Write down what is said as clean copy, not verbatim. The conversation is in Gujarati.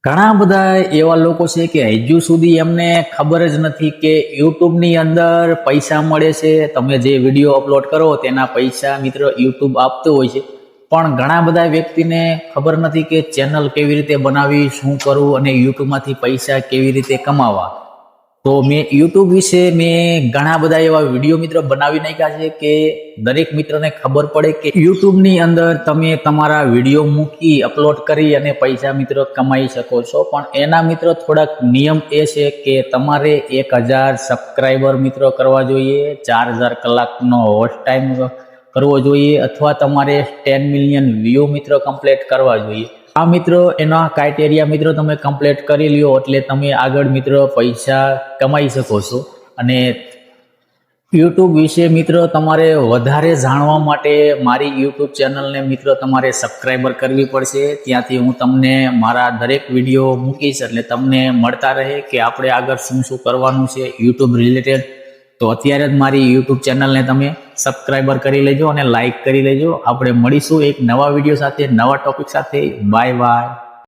ઘણા બધા એવા લોકો છે કે હજુ સુધી એમને ખબર જ નથી કે યુટ્યુબની અંદર પૈસા મળે છે. તમે જે વિડીયો અપલોડ કરો તેના પૈસા મિત્રો યુટ્યુબ આપતું હોય છે, પણ ઘણા બધા વ્યક્તિને ખબર નથી કે ચેનલ કેવી રીતે બનાવવી, શું કરવું અને યુટ્યુબમાંથી પૈસા કેવી રીતે કમાવા. તો મેં યુટ્યુબ વિશે ઘણા બધા એવા વિડીયો મિત્રો બનાવી નાખ્યા છે કે દરેક મિત્રને ખબર પડે કે યુટ્યુબની અંદર તમે તમારા વિડીયો મૂકી અપલોડ કરી અને પૈસા મિત્રો કમાઈ શકો છો. પણ એના મિત્રો થોડાક નિયમ એ છે કે તમારે 1000 સબસ્ક્રાઈબર મિત્રો કરવા જોઈએ, 4000 કલાકનો વોચ ટાઈમ કરવો જોઈએ, અથવા તમારે 10 મિલિયન વ્યૂ મિત્રો કમ્પ્લીટ કરવા જોઈએ. આ મિત્રો એના ક્રાઇટેરિયા મિત્રો તમે કમ્પ્લીટ કરી લ્યો એટલે તમે આગળ મિત્રો પૈસા કમાઈ શકો છો. અને યુટ્યુબ વિશે મિત્રો તમારે વધારે જાણવા માટે મારી યુટ્યુબ ચેનલને મિત્રો તમારે સબસ્ક્રાઈબર કરવી પડશે. ત્યાંથી હું તમને મારા દરેક વિડીયો મૂકીશ એટલે તમને મળતા રહે કે આપણે આગળ શું શું કરવાનું છે યુટ્યુબ રિલેટેડ. તો અત્યારે જ મારી યુટ્યુબ ચેનલને તમે સબસ્ક્રાઈબર કરી લેજો અને લાઈક કરી લેજો. આપણે મળીશું એક નવા વિડીયો સાથે, નવા ટોપિક સાથે. Bye bye.